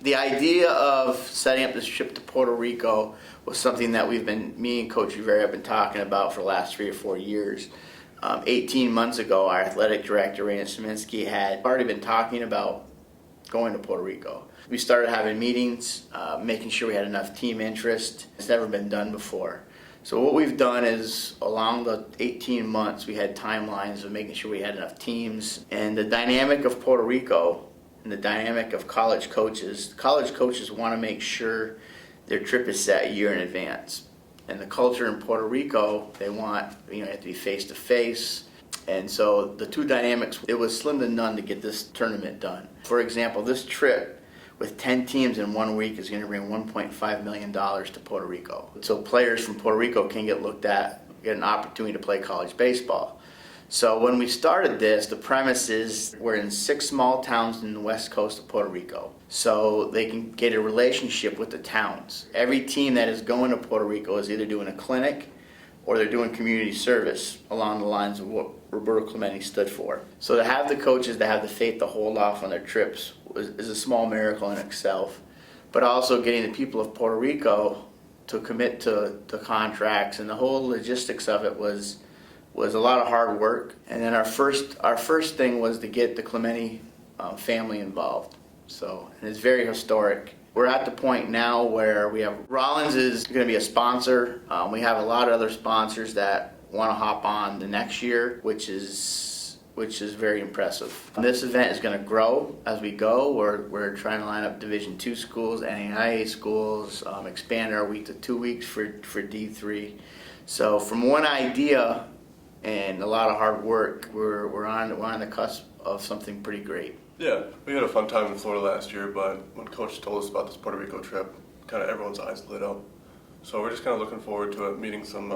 The idea of setting up this trip to Puerto Rico was something that me and Coach Rivera have been talking about for the last 3 or 4 years. 18 months ago, our athletic director, Raina Szyminski, had already been talking about going to Puerto Rico. We started having meetings, making sure we had enough team interest. It's never been done before. So what we've done is, along the 18 months, we had timelines of making sure we had enough teams. And the dynamic of Puerto Rico and the dynamic of college coaches want to make sure their trip is set a year in advance. And the culture in Puerto Rico, they want, you have to be face to face. And so the two dynamics, it was slim to none to get this tournament done. For example, this trip with 10 teams in 1 week is going to bring $1.5 million to Puerto Rico. So players from Puerto Rico can get looked at, get an opportunity to play college baseball. So when we started this, the premise is we're in 6 small towns in the west coast of Puerto Rico. So they can get a relationship with the towns. Every team that is going to Puerto Rico is either doing a clinic or they're doing community service along the lines of what Roberto Clemente stood for. So to have the coaches that have the faith to hold off on their trips is a small miracle in itself. But also getting the people of Puerto Rico to commit to contracts, and the whole logistics of it was a lot of hard work. And then our first thing was to get the Clemente family involved. So, and it's very historic. We're at the point now where we have Rollins is going to be a sponsor. We have a lot of other sponsors that want to hop on the next year, which is very impressive. This event is going to grow as we go. We're trying to line up Division II schools, NAIA schools, expand our week to 2 weeks for D3. So from one idea and a lot of hard work, we're on the cusp of something pretty great. Yeah, we had a fun time in Florida last year, but when Coach told us about this Puerto Rico trip, kind of everyone's eyes lit up. So we're just kind of looking forward to it, meeting some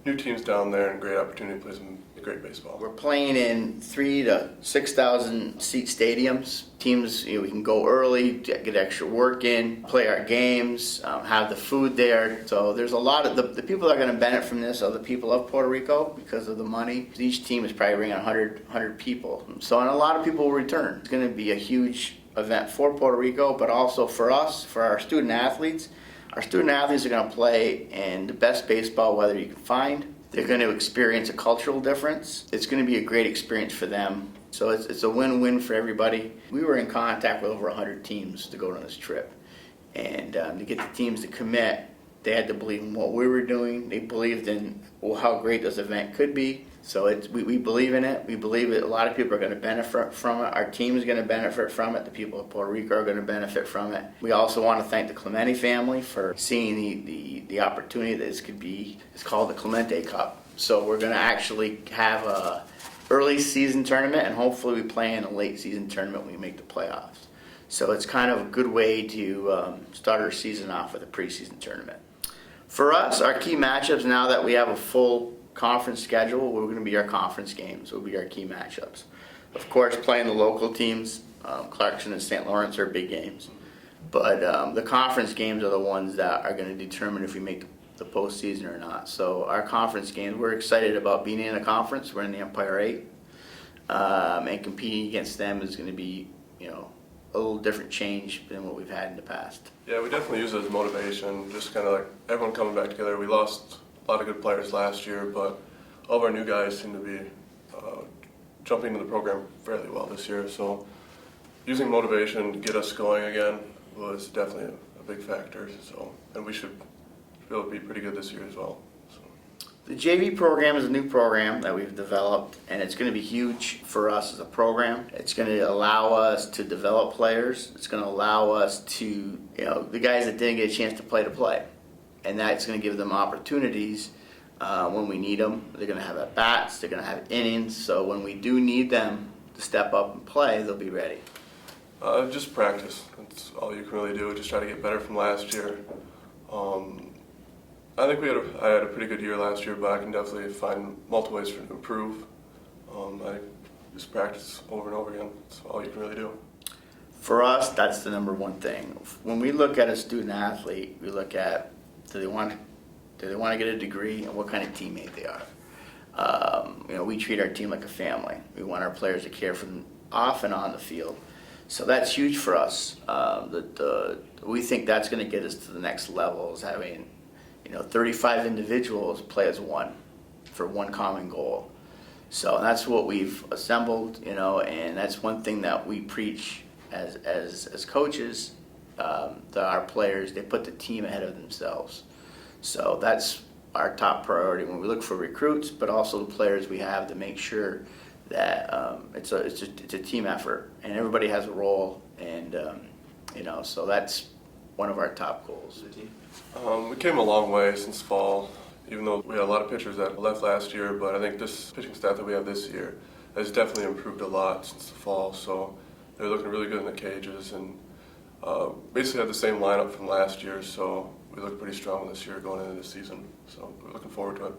new teams down there, and great opportunity to play some great baseball. We're playing in 3,000 to 6,000 seat stadiums. Teams, we can go early, get extra work in, play our games, have the food there. So there's a lot of the people that are going to benefit from this are the people of Puerto Rico because of the money. Each team is probably bringing 100 people. So, and a lot of people will return. It's going to be a huge event for Puerto Rico, but also for us, for our student athletes. Our student athletes are going to play in the best baseball weather you can find. They're going to experience a cultural difference. It's going to be a great experience for them. So it's a win-win for everybody. We were in contact with over 100 teams to go on this trip. And to get the teams to commit, they had to believe in what we were doing. They believed in how great this event could be. So we believe in it. We believe that a lot of people are going to benefit from it. Our team is going to benefit from it. The people of Puerto Rico are going to benefit from it. We also want to thank the Clemente family for seeing the opportunity that this could be. It's called the Clemente Cup. So we're going to actually have a early season tournament, and hopefully we play in a late season tournament when we make the playoffs. So it's kind of a good way to start our season off with a preseason tournament. For us, our key matchups, now that we have a full conference schedule, we're going to be our conference games, will be our key matchups. Of course, playing the local teams, Clarkson and St. Lawrence are big games. But the conference games are the ones that are going to determine if we make the postseason or not. So our conference games, we're excited about being in a conference. We're in the Empire 8. And competing against them is going to be, a little different change than what we've had in the past. Yeah, we definitely use it as motivation, just kind of like everyone coming back together. We lost a lot of good players last year, but all of our new guys seem to be jumping into the program fairly well this year. So using motivation to get us going again was definitely a big factor. So, and we should be able to be pretty good this year as well. The JV program is a new program that we've developed, and it's going to be huge for us as a program. It's going to allow us to develop players. It's going to allow us to, the guys that didn't get a chance to play. And that's going to give them opportunities when we need them. They're going to have at-bats, they're going to have innings, so when we do need them to step up and play, they'll be ready. Just practice. That's all you can really do. Just try to get better from last year. I think I had a pretty good year last year, but I can definitely find multiple ways to improve. I just practice over and over again. That's all you can really do. For us, that's the number one thing. When we look at a student athlete, we look at do they want to get a degree and what kind of teammate they are. We treat our team like a family. We want our players to care for them off and on the field. So that's huge for us. We think that's going to get us to the next level, is having 35 individuals play as one for one common goal. So that's what we've assembled, and that's one thing that we preach as coaches. Our players, they put the team ahead of themselves. So that's our top priority when we look for recruits, but also the players we have, to make sure that it's a team effort and everybody has a role, and so that's one of our top goals. We came a long way since fall, even though we had a lot of pitchers that left last year, but I think this pitching staff that we have this year has definitely improved a lot since the fall, so they're looking really good in the cages, and basically had the same lineup from last year, so we look pretty strong this year going into the season, so we're looking forward to it.